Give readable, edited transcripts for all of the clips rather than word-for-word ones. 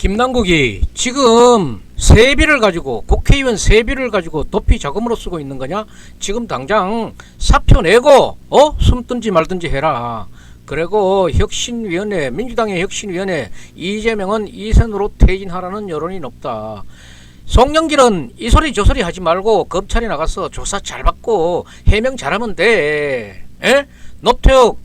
김남국이 지금 세비를 가지고 국회의원 세비를 가지고 도피 자금으로 쓰고 있는 거냐? 지금 당장 사표 내고 숨든지 말든지 해라. 그리고 혁신위원회, 민주당의 혁신위원회 이재명은 2선으로 퇴진하라는 여론이 높다. 송영길은 이 소리 저 소리 하지 말고 검찰에 나가서 조사 잘 받고 해명 잘하면 돼. 에? 노태욱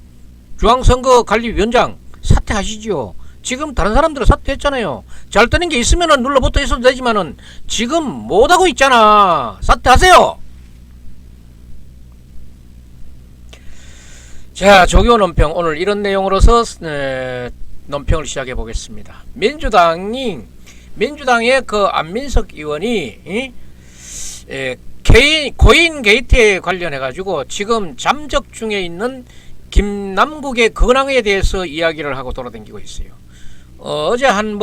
중앙선거관리위원장 사퇴하시지요. 지금 다른 사람들은 사퇴했잖아요. 잘 뜨는 게 있으면은 눌러붙어 있어도 되지만은 지금 못하고 있잖아. 사퇴하세요. 자, 조기호 논평 오늘 이런 내용으로서 논평을 시작해 보겠습니다. 민주당의 그 안민석 의원이 코인 게이트에 관련해 가지고 지금 잠적 중에 있는 김남국의 근황에 대해서 이야기를 하고 돌아다니고 있어요. 어제 한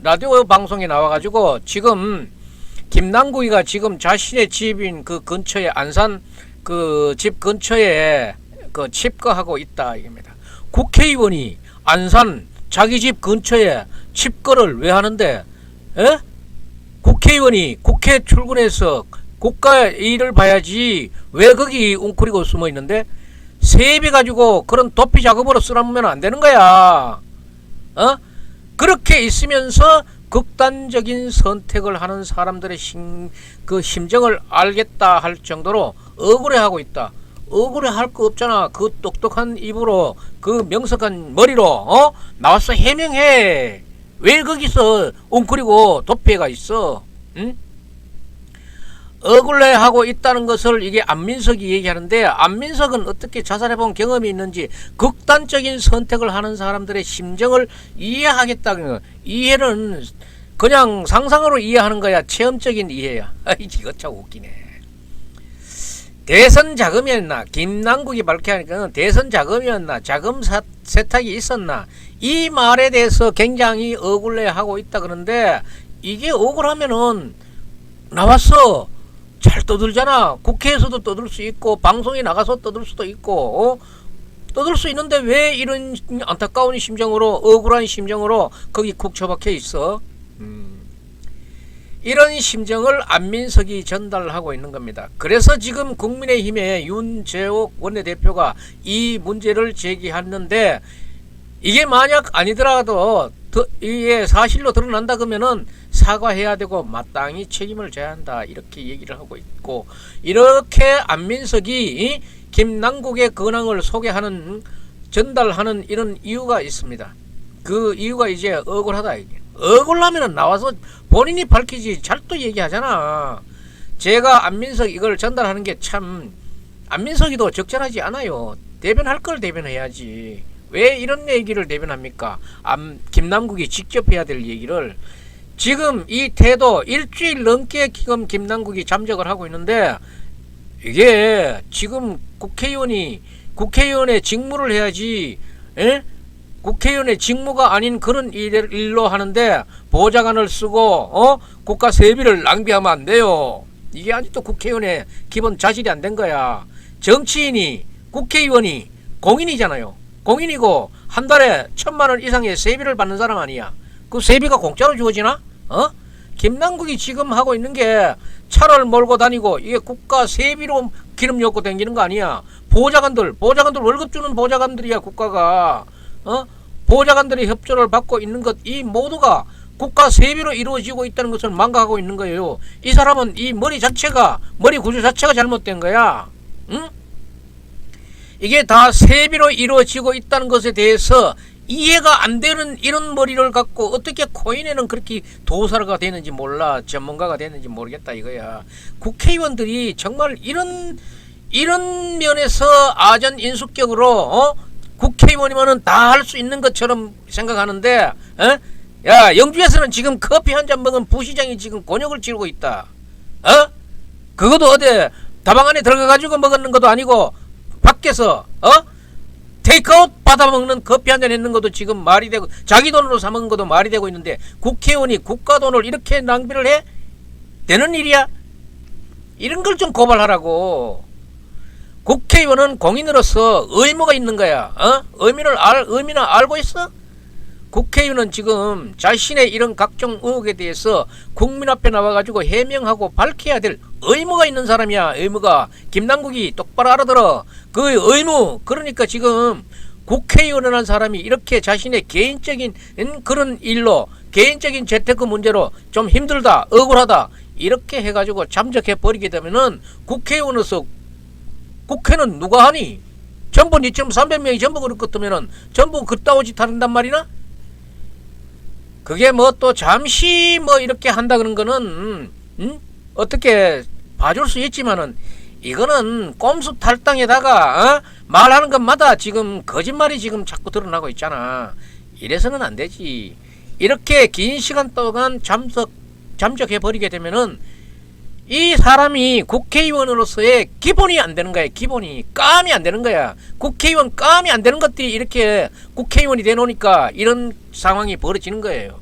라디오 방송에 나와가지고 지금 김남국이가 지금 자신의 집인 그 근처에 안산 그 집 근처에 그 칩거하고 있다 이겁니다. 국회의원이 안산 자기 집 근처에 칩거를 왜 하는데? 에? 국회의원이 국회 출근해서 국가 일을 봐야지 왜 거기 웅크리고 숨어 있는데? 세비 가지고 그런 도피 작업으로 쓰라면 안 되는 거야. 그렇게 있으면서 극단적인 선택을 하는 사람들의 그 심정을 알겠다 할 정도로 억울해하고 있다. 억울해할 거 없잖아. 그 똑똑한 입으로 그 명석한 머리로 나와서 해명해. 왜 거기서 웅크리고 도피해가 있어? 응? 억울해하고 있다는 것을 이게 안민석이 얘기하는데, 안민석은 어떻게 자살해본 경험이 있는지 극단적인 선택을 하는 사람들의 심정을 이해하겠다는 거. 이해는 그냥 상상으로 이해하는 거야. 체험적인 이해야. 이거 참 웃기네. 대선 자금이었나? 김남국이 밝혀하니까 대선 자금이었나? 자금 세탁이 있었나? 이 말에 대해서 굉장히 억울해하고 있다 그러는데, 이게 억울하면은 나왔어 잘 떠들잖아. 국회에서도 떠들 수 있고 방송에 나가서 떠들 수도 있고 떠들 수 있는데 왜 이런 안타까운 심정으로, 억울한 심정으로 거기 쿡 처박혀 있어? 이런 심정을 안민석이 전달하고 있는 겁니다. 그래서 지금 국민의힘의 윤재옥 원내대표가 이 문제를 제기했는데, 이게 만약 아니더라도 이게 사실로 드러난다 그러면은 사과해야 되고 마땅히 책임을 져야 한다 이렇게 얘기를 하고 있고, 이렇게 안민석이 김남국의 근황을 소개하는, 전달하는 이런 이유가 있습니다. 그 이유가 이제 억울하다. 이게 억울하면은 나와서 본인이 밝히지. 잘 또 얘기하잖아. 제가 안민석 이걸 전달하는 게 참, 안민석이도 적절하지 않아요. 대변할 걸 대변해야지. 왜 이런 얘기를 대변합니까? 김남국이 직접 해야 될 얘기를. 지금 이 태도 일주일 넘게 지금 김남국이 잠적을 하고 있는데, 이게 지금 국회의원의 직무를 해야지. 에? 국회의원의 직무가 아닌 그런 일로 하는데 보좌관을 쓰고 국가 세비를 낭비하면 안 돼요. 이게 아직도 국회의원의 기본 자질이 안 된 거야. 정치인이, 국회의원이 공인이잖아요. 공인이고 한 달에 1,000만 원 이상의 세비를 받는 사람 아니야. 그 세비가 공짜로 주어지나? 김남국이 지금 하고 있는 게 차를 몰고 다니고 이게 국가 세비로 기름 엮고 다니는 거 아니야. 보좌관들 월급 주는 보좌관들이야. 국가가 보좌관들의 협조를 받고 있는 것, 이 모두가 국가 세비로 이루어지고 있다는 것을 망각하고 있는 거예요. 이 사람은 이 머리 구조 자체가 잘못된 거야. 응? 이게 다 세비로 이루어지고 있다는 것에 대해서 이해가 안 되는 이런 머리를 갖고 어떻게 코인에는 그렇게 도사가 되는지 몰라. 전문가가 되는지 모르겠다 이거야. 국회의원들이 정말 이런 면에서 아전인수격으로 국회의원이면은 다 할 수 있는 것처럼 생각하는데, 야, 영주에서는 지금 커피 한 잔 먹은 부시장이 지금 곤욕을 치르고 있다. 그것도 어디 다방 안에 들어가가지고 먹는 것도 아니고 밖에서 테이크아웃 받아먹는 커피 한 잔 했는 것도 지금 말이 되고, 자기 돈으로 사 먹은 것도 말이 되고 있는데, 국회의원이 국가 돈을 이렇게 낭비를 해? 되는 일이야? 이런 걸 좀 고발하라고. 국회의원은 공인으로서 의무가 있는 거야. 의미는 알고 있어? 국회의원은 지금 자신의 이런 각종 의혹에 대해서 국민 앞에 나와가지고 해명하고 밝혀야 될 의무가 있는 사람이야. 의무가. 김남국이 똑바로 알아들어. 그 의무. 그러니까 지금 국회의원이라는 사람이 이렇게 자신의 개인적인 그런 일로, 개인적인 재테크 문제로 좀 힘들다, 억울하다 이렇게 해가지고 잠적해 버리게 되면은 국회의원으로서 국회는 누가 하니? 전부 니처럼 300명이 전부 그럴 것 같으면은 전부 그따오 짓 한단 말이나? 그게 뭐 또 잠시 뭐 이렇게 한다 그런 거는 어떻게 봐줄 수 있지만은 이거는 꼼수 탈당에다가 말하는 것마다 지금 거짓말이 지금 자꾸 드러나고 있잖아. 이래서는 안 되지. 이렇게 긴 시간 동안 잠적해 버리게 되면은 이 사람이 국회의원으로서의 기본이 안 되는 거야. 기본이 감이 안 되는 거야. 국회의원 감이 안 되는 것들이 이렇게 국회의원이 되놓으니까 이런 상황이 벌어지는 거예요.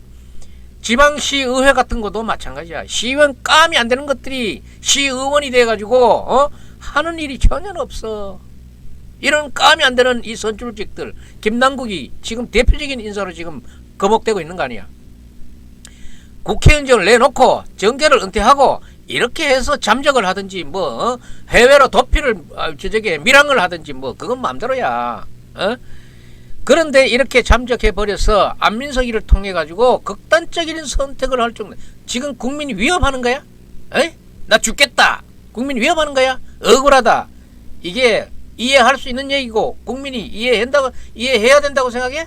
지방시의회 같은 것도 마찬가지야. 시의원 감이 안 되는 것들이 시의원이 돼가지고 하는 일이 전혀 없어. 이런 감이 안 되는 이 선출직들, 김남국이 지금 대표적인 인사로 지금 거목되고 있는 거 아니야. 국회의원직을 내놓고 정계를 은퇴하고 이렇게 해서 잠적을 하든지 뭐 해외로 도피를 밀항을 하든지 뭐 그건 마음대로야. 그런데 이렇게 잠적해 버려서 안민석이를 통해 가지고 극단적인 선택을 할 정도. 지금 국민이 위협하는 거야? 나 죽겠다. 국민이 위협하는 거야? 억울하다. 이게 이해할 수 있는 얘기고 국민이 이해해야 된다고 생각해?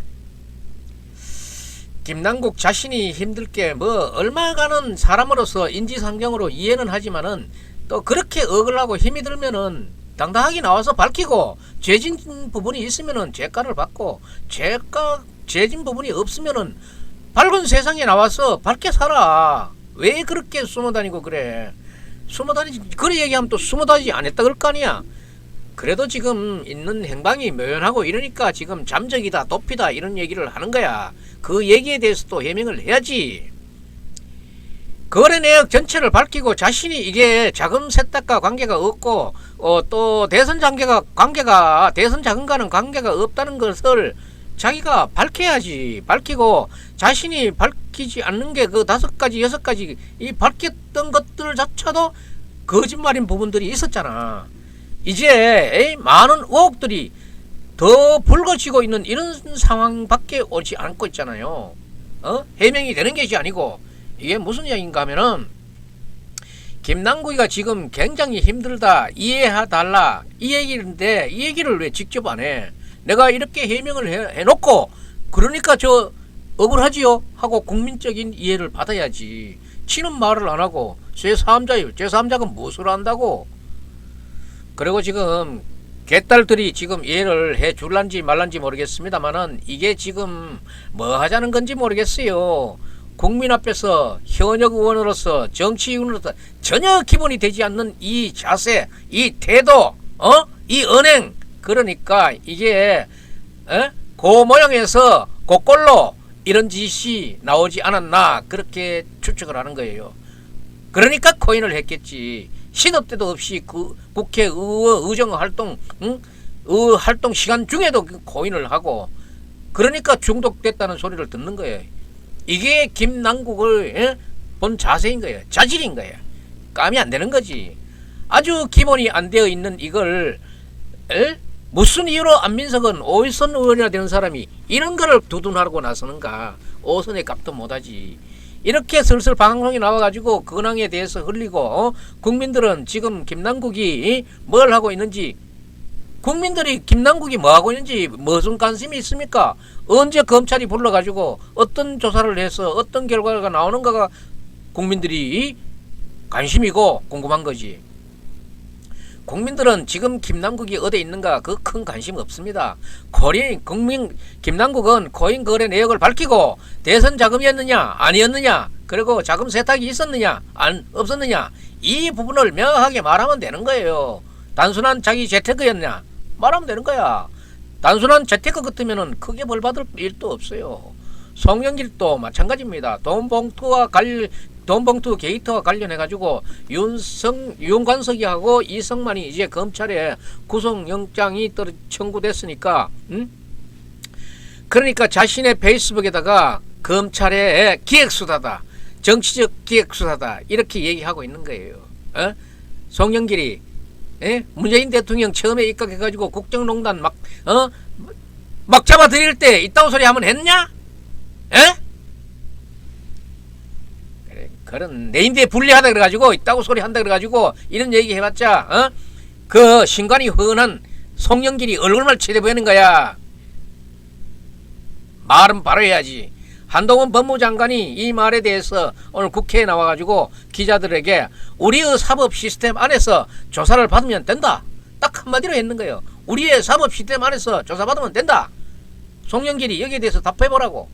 김남국 자신이 힘들 게 뭐 얼마간은 사람으로서 인지상정으로 이해는 하지만은 또 그렇게 억울하고 힘이 들면은 당당하게 나와서 밝히고 죄진 부분이 있으면은 죄가를 받고 죄진 부분이 없으면은 밝은 세상에 나와서 밝게 살아. 왜 그렇게 숨어다니고 그래? 숨어다니지. 그래 얘기하면 또 숨어다니지 안 했다 그럴 거 아니야. 그래도 지금 있는 행방이 묘연하고 이러니까 지금 잠적이다 도피다 이런 얘기를 하는 거야. 그 얘기에 대해서 또 해명을 해야지. 거래 내역 전체를 밝히고 자신이 이게 자금 세탁과 관계가 없고 또 대선 자금과는 관계가 없다는 것을 자기가 밝혀야지. 밝히고 자신이 밝히지 않는 게 그 5가지 6가지 이 밝혔던 것들 자체도 거짓말인 부분들이 있었잖아. 이제 많은 의혹들이 더 불거지고 있는 이런 상황밖에 오지 않고 있잖아요. 해명이 되는 것이 아니고. 이게 무슨 얘기인가 하면은 김남국이가 지금 굉장히 힘들다, 이해해달라 이 얘기인데 이 얘기를 왜 직접 안 해? 내가 이렇게 해명을 해놓고 그러니까 저 억울하지요 하고 국민적인 이해를 받아야지. 치는 말을 안 하고 제3자예요. 제3자가 무엇을 안다고. 그리고 지금 개딸들이 지금 이해를 해 줄란지 말란지 모르겠습니다만은 이게 지금 뭐 하자는 건지 모르겠어요. 국민 앞에서 현역 의원으로서 정치인으로서 전혀 기본이 되지 않는 이 자세, 이 태도, 이 언행. 그러니까 이게 그 모양에서 그꼴로 이런 짓이 나오지 않았나 그렇게 추측을 하는 거예요. 그러니까 코인을 했겠지. 시도 때도 없이 그 국회의정 활동, 활동 시간 중에도 코인을 하고 그러니까 중독됐다는 소리를 듣는 거예요. 이게 김남국을 본 자세인 거예요. 자질인 거예요. 감이 안 되는 거지. 아주 기본이 안 되어 있는 이걸 무슨 이유로 안민석은 5선 의원이나 되는 사람이 이런 거를 두둔하고 나서는가. 5선의 값도 못하지. 이렇게 슬슬 방송이 나와가지고 근황에 대해서 흘리고 국민들은 지금 김남국이 뭘 하고 있는지, 국민들이 김남국이 뭐 하고 있는지 무슨 관심이 있습니까? 언제 검찰이 불러가지고 어떤 조사를 해서 어떤 결과가 나오는가가 국민들이 관심이고 궁금한 거지. 국민들은 지금 김남국이 어디 있는가 그 큰 관심 없습니다. 김남국은 코인 거래 내역을 밝히고 대선 자금이었느냐 아니었느냐, 그리고 자금 세탁이 있었느냐 없었느냐 이 부분을 명확하게 말하면 되는 거예요. 단순한 자기 재테크였냐 말하면 되는 거야. 단순한 재테크 같으면은 크게 벌 받을 일도 없어요. 송영길도 마찬가지입니다. 돈봉투 게이트와 관련해가지고 윤관석이하고 이성만이 이제 검찰에 구속영장이 청구됐으니까 그러니까 자신의 페이스북에다가 검찰의 기획수사다, 정치적 기획수사다 이렇게 얘기하고 있는 거예요. 송영길이 문재인 대통령 처음에 입각해가지고 국정농단 막 잡아들일 때 이따구 소리 하면 했냐? 그래, 그런 내 인대에 불리하다 그래가지고 이따구 소리 한다 그래가지고 이런 얘기 해봤자 그 신관이 흔한 송영길이 얼굴만 쳐다보이는 거야. 말은 바로 해야지. 한동훈 법무장관이 이 말에 대해서 오늘 국회에 나와가지고 기자들에게 우리의 사법 시스템 안에서 조사를 받으면 된다. 딱 한마디로 했는 거예요. 우리의 사법 시스템 안에서 조사받으면 된다. 송영길이 여기에 대해서 답해보라고.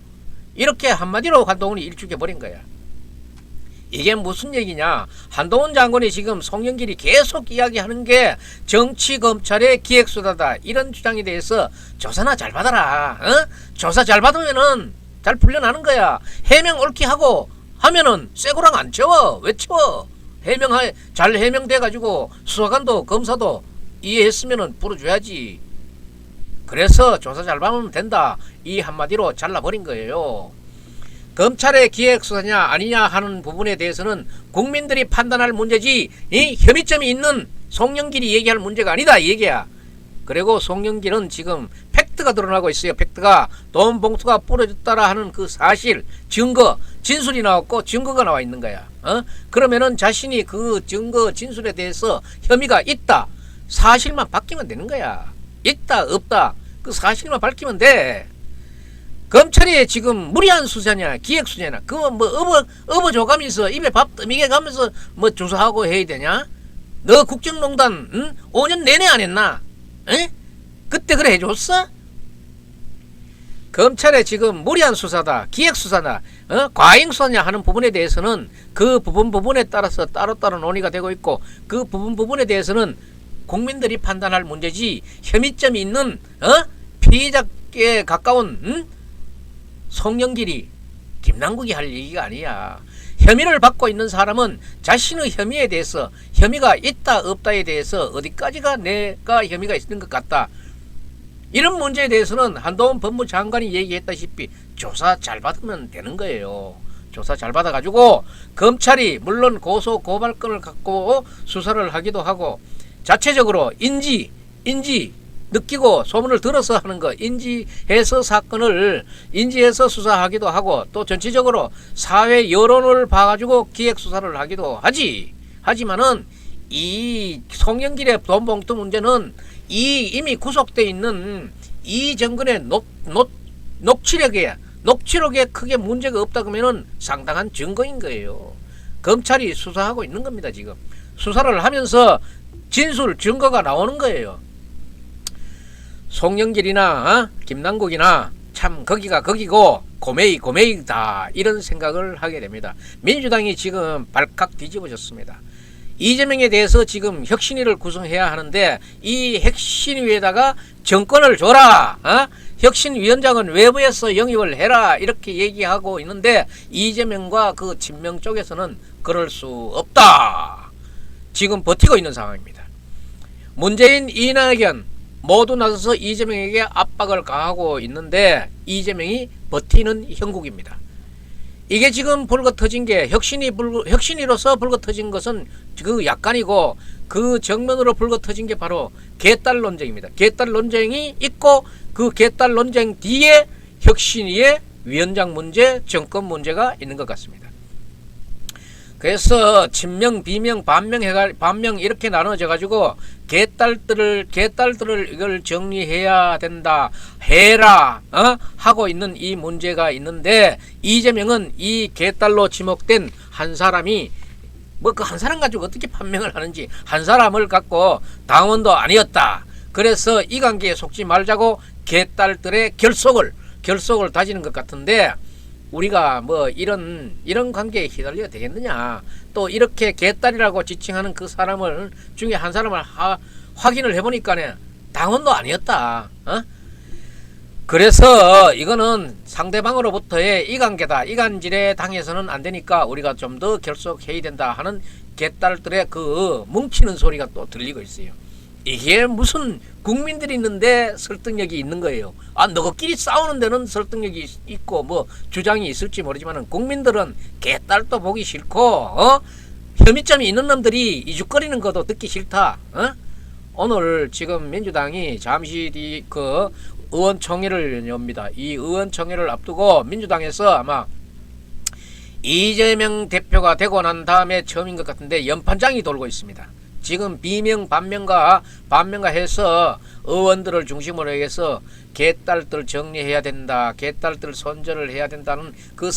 이렇게 한마디로 한동훈이 일축해버린 거야. 이게 무슨 얘기냐. 한동훈 장관이 지금 송영길이 계속 이야기하는 게 정치검찰의 기획수사다 이런 주장에 대해서 조사나 잘 받아라. 조사 잘 받으면은 잘 풀려나는 거야. 해명 옳게 하고 하면은 쇠고랑 안 채워. 왜 채워? 잘 해명돼가지고 수사관도 검사도 이해했으면은 풀어줘야지. 그래서 조사 잘 받으면 된다. 이 한마디로 잘라버린 거예요. 검찰의 기획수사냐 아니냐 하는 부분에 대해서는 국민들이 판단할 문제지 이 혐의점이 있는 송영길이 얘기할 문제가 아니다 이 얘기야. 그리고 송영길은 지금 팩트가 드러나고 있어요. 팩트가 돈 봉투가 뿌려졌다라 하는 그 사실, 증거, 진술이 나왔고 증거가 나와 있는 거야. 그러면은 자신이 그 증거, 진술에 대해서 혐의가 있다. 사실만 밝히면 되는 거야. 있다, 없다. 그 사실만 밝히면 돼. 검찰이 지금 무리한 수사냐, 기획수사냐, 그거 뭐 업어줘가면서 입에 밥 떠미게 가면서 뭐 조사하고 해야 되냐? 너 국정농단 5년 내내 안 했나? 그때 그래 해줬어? 검찰의 지금 무리한 수사다, 기획수사다, 과잉수사냐 하는 부분에 대해서는 그 부분에 따라서 따로따로 논의가 되고 있고 그 부분에 대해서는 국민들이 판단할 문제지 혐의점이 있는 피의자께 가까운 송영길이 김남국이 할 얘기가 아니야. 혐의를 받고 있는 사람은 자신의 혐의에 대해서 혐의가 있다 없다에 대해서 어디까지가 내가 혐의가 있는 것 같다. 이런 문제에 대해서는 한동훈 법무장관이 얘기했다시피 조사 잘 받으면 되는 거예요. 조사 잘 받아가지고 검찰이 물론 고소 고발권을 갖고 수사를 하기도 하고 자체적으로 인지 느끼고 소문을 들어서 하는 거 인지해서 사건을 인지해서 수사하기도 하고 또 전체적으로 사회 여론을 봐가지고 기획수사를 하기도 하지만은 이 송영길의 돈봉투 문제는 이미 구속돼 있는 이 정권의 녹취록에 크게 문제가 없다 그러면은 상당한 증거인 거예요. 검찰이 수사하고 있는 겁니다. 지금 수사를 하면서 진술 증거가 나오는 거예요. 송영길이나 김남국이나 참 거기가 거기고 고메이다 이런 생각을 하게 됩니다. 민주당이 지금 발칵 뒤집어졌습니다. 이재명에 대해서 지금 혁신위를 구성해야 하는데 이 혁신위에다가 정권을 줘라. 혁신위원장은 외부에서 영입을 해라 이렇게 얘기하고 있는데 이재명과 그 친명 쪽에서는 그럴 수 없다. 지금 버티고 있는 상황입니다. 문재인, 이낙연 모두 나서서 이재명에게 압박을 가하고 있는데 이재명이 버티는 형국입니다. 이게 지금 불거터진 게 혁신이로서 불거터진 것은 그 약간이고 그 정면으로 불거터진 게 바로 개딸 논쟁입니다. 개딸 논쟁이 있고 그 개딸 논쟁 뒤에 혁신위의 위원장 문제, 정권 문제가 있는 것 같습니다. 그래서 친명, 비명, 반명 이렇게 나눠져 가지고 개딸들을 이걸 정리해야 된다. 해라. 하고 있는 이 문제가 있는데 이재명은 이 개딸로 지목된 한 사람이 뭐 그 한 사람 가지고 어떻게 판명을 하는지 한 사람을 갖고 당원도 아니었다. 그래서 이 관계에 속지 말자고 개딸들의 결속을 다지는 것 같은데 우리가 뭐 이런 관계에 휘둘려야 되겠느냐. 또 이렇게 개딸이라고 지칭하는 그 사람을 중에 한 사람을 확인을 해보니까 당원도 아니었다. 그래서 이거는 상대방으로부터의 이관계다. 이간질에 당해서는 안 되니까 우리가 좀 더 결속해야 된다 하는 개딸들의 그 뭉치는 소리가 또 들리고 있어요. 이게 무슨 국민들이 있는데 설득력이 있는 거예요. 아, 너희끼리 싸우는 데는 설득력이 있고 뭐 주장이 있을지 모르지만은 국민들은 개딸도 보기 싫고 혐의점이 있는 놈들이 이죽거리는 것도 듣기 싫다. 오늘 지금 민주당이 잠시 뒤 그 의원총회를 엽니다. 이 의원총회를 앞두고 민주당에서 아마 이재명 대표가 되고 난 다음에 처음인 것 같은데 연판장이 돌고 있습니다. 지금 비명 반명과 해서 의원들을 중심으로 해서 개딸들 정리해야 된다, 개딸들 손절을 해야 된다는 그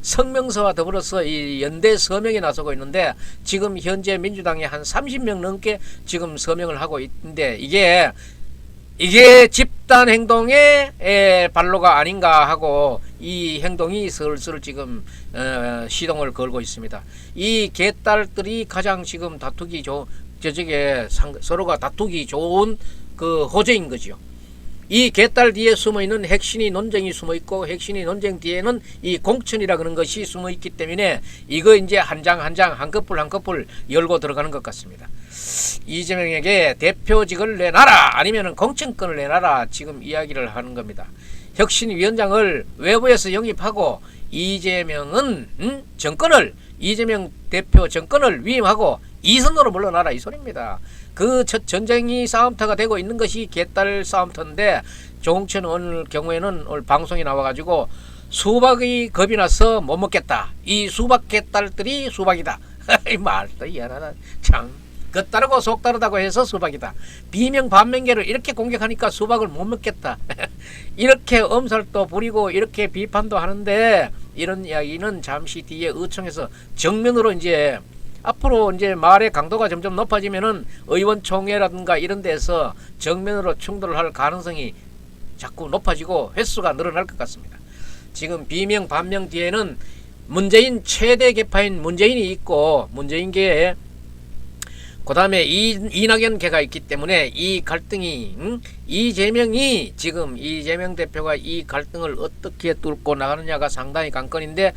성명서와 더불어서 이 연대 서명에 나서고 있는데, 지금 현재 민주당에 한 30명 넘게 지금 서명을 하고 있는데, 이게 집단 행동의 발로가 아닌가 하고 이 행동이 슬슬 지금 시동을 걸고 있습니다. 이 개딸들이 가장 지금 다투기 서로가 다투기 좋은 그 호재인 거죠. 이 개딸 뒤에 숨어있는 핵심이 논쟁이 숨어있고, 핵심이 논쟁 뒤에는 이 공천이라 그런 것이 숨어있기 때문에 이거 이제 한 장 한 장 한 커플 열고 들어가는 것 같습니다. 이재명에게 대표직을 내놔라, 아니면 공천권을 내놔라, 지금 이야기를 하는 겁니다. 혁신위원장을 외부에서 영입하고 이재명 대표 정권을 위임하고 이선으로 물러나라, 이 소리입니다. 그 첫 전쟁이 싸움터가 되고 있는 것이 개딸 싸움터인데, 조홍천 오늘 경우에는 오늘 방송에 나와가지고 수박이 겁이 나서 못 먹겠다, 이 수박 개딸들이 수박이다. 이 말도 희한하다 참. 겉다르고 속다르다고 해서 수박이다. 비명 반명계를 이렇게 공격하니까 수박을 못 먹겠다. 이렇게 엄살도 부리고 이렇게 비판도 하는데, 이런 이야기는 잠시 뒤에 의총에서 정면으로 이제 앞으로 이제 말의 강도가 점점 높아지면은 의원총회라든가 이런 데서 정면으로 충돌을 할 가능성이 자꾸 높아지고 횟수가 늘어날 것 같습니다. 지금 비명 반명 뒤에는 문재인 최대 계파인 문재인이 있고, 문재인계에 그 다음에 이낙연계가 있기 때문에 이 갈등이 이재명 대표가 이 갈등을 어떻게 뚫고 나가느냐가 상당히 관건인데,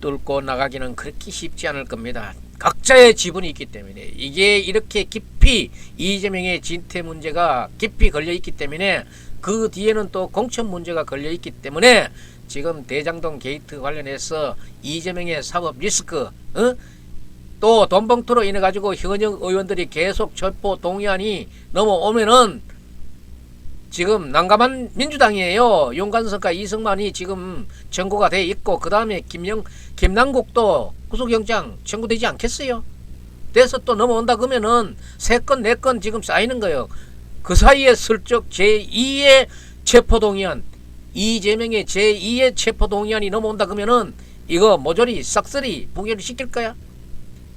뚫고 나가기는 그렇게 쉽지 않을 겁니다. 각자의 지분이 있기 때문에, 이게 이렇게 깊이 이재명의 진퇴 문제가 깊이 걸려 있기 때문에, 그 뒤에는 또 공천 문제가 걸려 있기 때문에, 지금 대장동 게이트 관련해서 이재명의 사법 리스크, 또 돈봉투로 인해 가지고 현역 의원들이 계속 체포 동의안이 넘어오면은 지금 난감한 민주당이에요. 윤관석과 이승만이 지금 청구가 돼 있고, 그 다음에 김남국도 구속영장 청구되지 않겠어요? 돼서 또 넘어온다 그러면은 3건 4건 지금 쌓이는 거예요. 그 사이에 슬쩍 제2의 체포동의안, 이재명의 제2의 체포동의안이 넘어온다 그러면은 이거 모조리 싹쓸이 부결을 시킬 거야.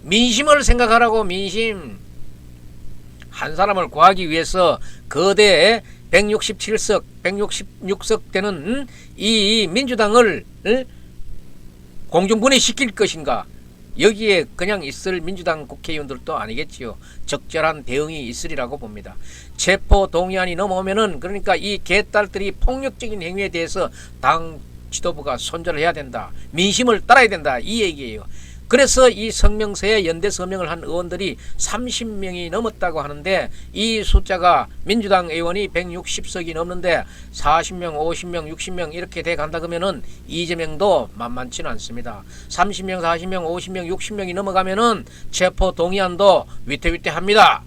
민심을 생각하라고. 민심. 한 사람을 구하기 위해서 거대 167석 166석 되는 이 민주당을 공중분해시킬 것인가, 여기에 그냥 있을 민주당 국회의원들도 아니겠지요. 적절한 대응이 있으리라고 봅니다. 체포 동의안이 넘어오면은, 그러니까 이 개딸들이 폭력적인 행위에 대해서 당 지도부가 손절을 해야 된다, 민심을 따라야 된다, 이 얘기예요. 그래서 이 성명서에 연대 서명을 한 의원들이 30명이 넘었다고 하는데, 이 숫자가 민주당 의원이 160석이 넘는데 40명, 50명, 60명 이렇게 돼 간다 그러면은 이재명도 만만치는 않습니다. 30명, 40명, 50명, 60명이 넘어가면은 체포 동의안도 위태위태합니다.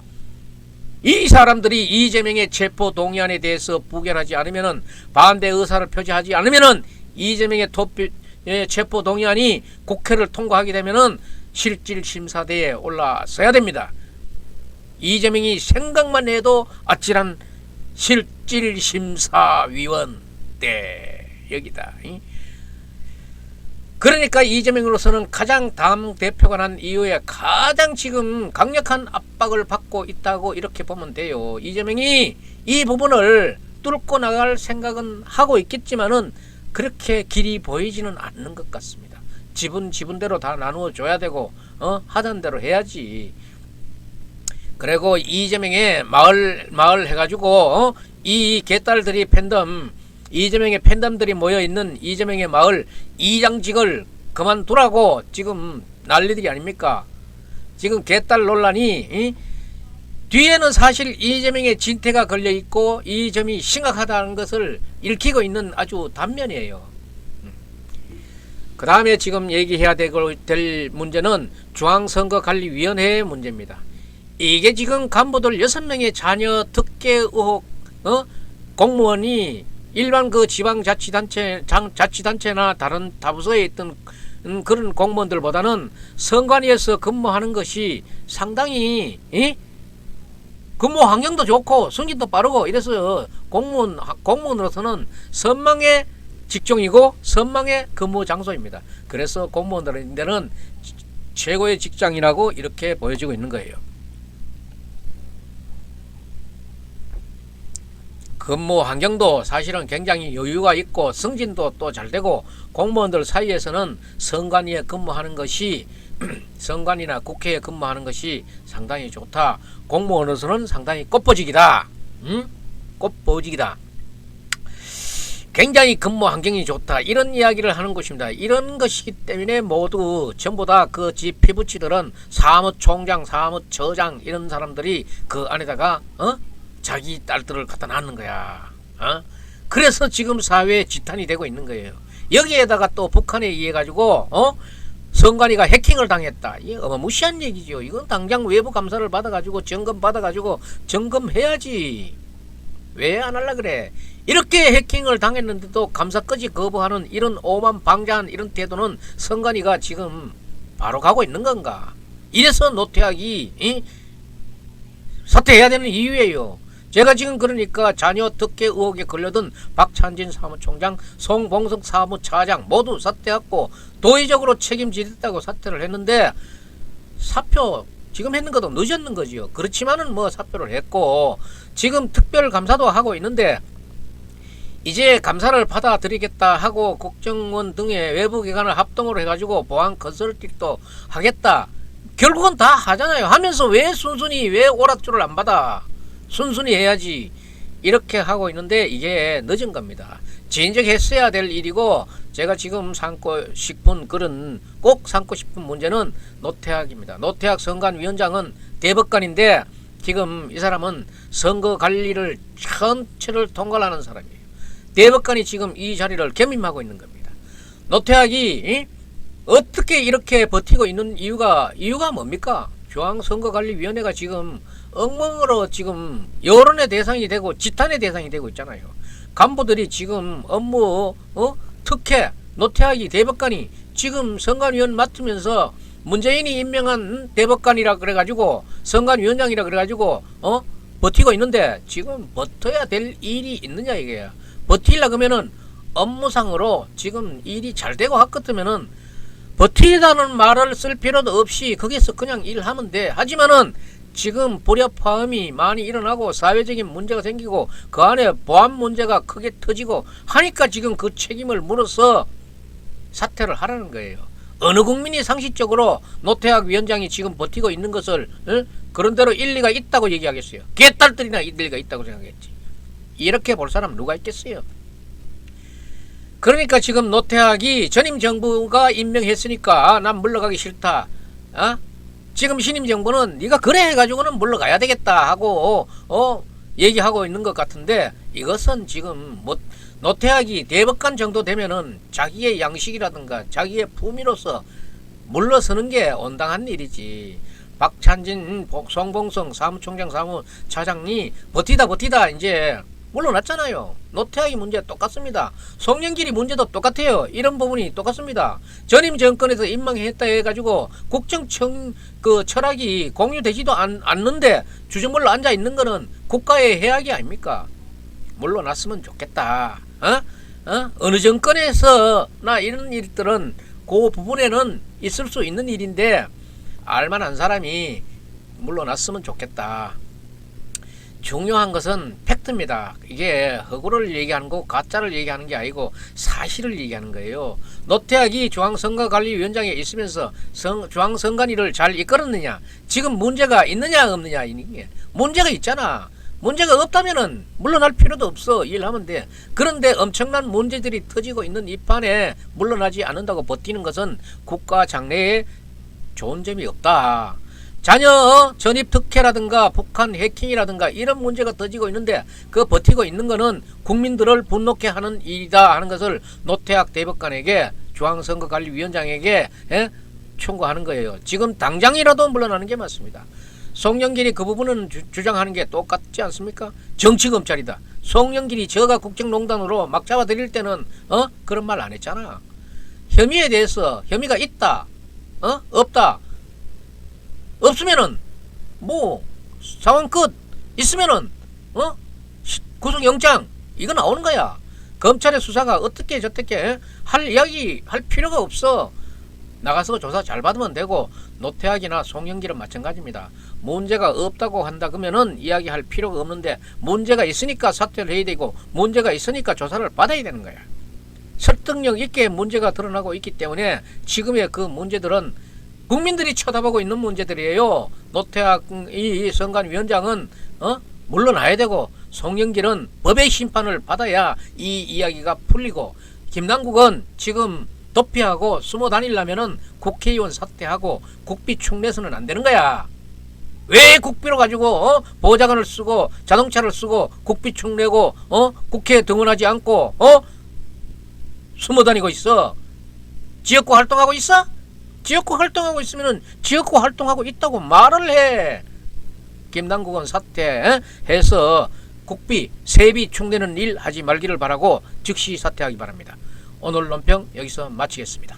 이 사람들이 이재명의 체포 동의안에 대해서 부결하지 않으면은, 반대 의사를 표시하지 않으면은 이재명의 체포 동의안이 국회를 통과하게 되면은 실질심사대에 올라서야 됩니다. 이재명이 생각만 해도 아찔한 실질심사위원 때 여기다. 그러니까 이재명으로서는 가장 당 대표가 난 이후에 가장 지금 강력한 압박을 받고 있다고 이렇게 보면 돼요. 이재명이 이 부분을 뚫고 나갈 생각은 하고 있겠지만은 그렇게 길이 보이지는 않는 것 같습니다. 지분대로 다 나누어 줘야 되고, 하던 대로 해야지. 그리고 이재명의 마을 해가지고, 이 개딸들이 이재명의 팬덤들이 모여있는 이재명의 마을 이장직을 그만두라고 지금 난리들이 아닙니까? 지금 개딸 논란이 뒤에는 사실 이재명의 진퇴가 걸려 있고 이 점이 심각하다는 것을 읽히고 있는 아주 단면이에요. 그 다음에 지금 얘기해야 될 문제는 중앙선거관리위원회의 문제입니다. 이게 지금 간부들 6명의 자녀 득계 의혹, 공무원이 일반 그 자치단체나 다른 타부서에 있던 그런 공무원들보다는 선관위에서 근무하는 것이 상당히 근무 환경도 좋고 승진도 빠르고 이래서 공무원으로서는 선망의 직종이고 선망의 근무 장소입니다. 그래서 공무원들한테는 최고의 직장이라고 이렇게 보여지고 있는 거예요. 근무 환경도 사실은 굉장히 여유가 있고 승진도 또 잘 되고 공무원들 사이에서는 선관위에 근무하는 것이 선관위나 국회에 근무하는 것이 상당히 좋다. 공무원으로서는 상당히 꽃보직이다. 꽃보직이다. 굉장히 근무 환경이 좋다. 이런 이야기를 하는 것입니다. 이런 것이기 때문에 모두 전부 다 그 집 피부치들은 사무총장, 사무처장 이런 사람들이 그 안에다가 자기 딸들을 갖다 놨는 거야. 그래서 지금 사회에 지탄이 되고 있는 거예요. 여기에다가 또 북한에 의해 가지고 선관위가 해킹을 당했다. 이게 어마무시한 얘기죠. 이건 당장 외부 감사를 받아가지고 점검 받아가지고 점검해야지. 왜 안 할라 그래? 이렇게 해킹을 당했는데도 감사까지 거부하는 이런 오만방자한 이런 태도는 선관위가 지금 바로 가고 있는 건가? 이래서 노태악이 사퇴해야 되는 이유예요. 제가 지금 그러니까 자녀 득계 의혹에 걸려든 박찬진 사무총장, 송봉석 사무차장 모두 사퇴했고 도의적으로 책임지겠다고 사퇴를 했는데 사표 지금 했는 것도 늦었는 거지요. 그렇지만은 뭐 사표를 했고 지금 특별감사도 하고 있는데 이제 감사를 받아들이겠다 하고 국정원 등의 외부기관을 합동으로 해가지고 보안 컨설팅도 하겠다. 결국은 다 하잖아요. 하면서 왜 순순히 왜 오락줄을 안 받아? 순순히 해야지. 이렇게 하고 있는데 이게 늦은 겁니다. 진작했어야 될 일이고 제가 지금 삼고 싶은 그런 꼭 삼고 싶은 문제는 노태악입니다. 노태악 선관위원장은 대법관인데 지금 이 사람은 선거 관리를 전체를 통괄하는 사람이에요. 대법관이 지금 이 자리를 겸임하고 있는 겁니다. 노태악이 어떻게 이렇게 버티고 있는 이유가 뭡니까? 중앙선거관리위원회가 지금 엉망으로 지금 여론의 대상이 되고 지탄의 대상이 되고 있잖아요. 간부들이 지금 업무 특혜 노태악이 대법관이 지금 선관위원 맡으면서 문재인이 임명한 대법관이라 그래가지고 선관위원장이라 그래가지고 버티고 있는데 지금 버텨야 될 일이 있느냐 이게야. 버틸라 그러면은 업무상으로 지금 일이 잘 되고 할 것 같으면은 버티다는 말을 쓸 필요도 없이 거기서 그냥 일하면 돼. 하지만은 지금 불협화음이 많이 일어나고 사회적인 문제가 생기고 그 안에 보안 문제가 크게 터지고 하니까 지금 그 책임을 물어서 사퇴를 하라는 거예요. 어느 국민이 상식적으로 노태악 위원장이 지금 버티고 있는 것을 그런대로 일리가 있다고 얘기하겠어요? 개딸들이나 일리가 있다고 생각했지. 이렇게 볼 사람 누가 있겠어요? 그러니까 지금 노태악이 전임 정부가 임명했으니까 난 물러가기 싫다. 지금 신임 정부는 네가 그래 해가지고는 물러가야 되겠다 하고 얘기하고 있는 것 같은데 이것은 지금 뭐 노태악이 대법관 정도 되면은 자기의 양식이라든가 자기의 품위로서 물러서는 게 온당한 일이지. 박찬진, 송봉성 사무총장 사무차장이 버티다 이제 물러났잖아요. 노태악이 문제 똑같습니다. 송영길이 문제도 똑같아요. 이런 부분이 똑같습니다. 전임 정권에서 임명했다 해가지고 국정청 그 철학이 공유되지도 않는데 주저물러 앉아 있는 거는 국가의 해악이 아닙니까? 물러났으면 좋겠다. 어느 정권에서나 이런 일들은 그 부분에는 있을 수 있는 일인데 알만한 사람이 물러났으면 좋겠다. 중요한 것은 팩트입니다. 이게 허구를 얘기하는 거 가짜를 얘기하는 게 아니고 사실을 얘기하는 거예요. 노태악이 중앙선거관리위원장에 있으면서 중앙선관위를 잘 이끌었느냐? 지금 문제가 있느냐 없느냐? 이게 문제가 있잖아. 문제가 없다면은 물러날 필요도 없어. 일하면 돼. 그런데 엄청난 문제들이 터지고 있는 이 판에 물러나지 않는다고 버티는 것은 국가 장래에 좋은 점이 없다. 자녀 전입 특혜라든가 북한 해킹이라든가 이런 문제가 터지고 있는데 그 버티고 있는 거는 국민들을 분노케 하는 일이다 하는 것을 노태학 대법관에게 중앙선거관리위원장에게 청구하는 거예요. 지금 당장이라도 물러나는 게 맞습니다. 송영길이 그 부분은 주장하는 게 똑같지 않습니까? 정치검찰이다. 송영길이 저가 국정농단으로 막 잡아들일 때는 그런 말 안 했잖아. 혐의에 대해서 혐의가 있다, 없다, 없으면은 뭐 상황 끝, 있으면은 구속영장 이거 나오는 거야. 검찰의 수사가 어떻게 저떻게 할 이야기 할 필요가 없어. 나가서 조사 잘 받으면 되고, 노태학이나 송영길은 마찬가지입니다. 문제가 없다고 한다 그러면은 이야기할 필요가 없는데, 문제가 있으니까 사퇴를 해야 되고 문제가 있으니까 조사를 받아야 되는 거야. 설득력 있게 문제가 드러나고 있기 때문에 지금의 그 문제들은 국민들이 쳐다보고 있는 문제들이에요. 노태학 이 선관위원장은 물러나야 되고, 송영길은 법의 심판을 받아야 이 이야기가 풀리고, 김남국은 지금 도피하고 숨어 다니려면은 국회의원 사퇴하고 국비 축내서는 안 되는 거야. 왜 국비로 가지고 보좌관을 쓰고 자동차를 쓰고 국비 축내고 국회에 등원하지 않고 숨어 다니고 있어? 지역구 활동하고 있어? 지역구 활동하고 있으면은 지역구 활동하고 있다고 말을 해. 김남국은 사퇴해서 국비 세비 축내는 일 하지 말기를 바라고 즉시 사퇴하기 바랍니다. 오늘 논평 여기서 마치겠습니다.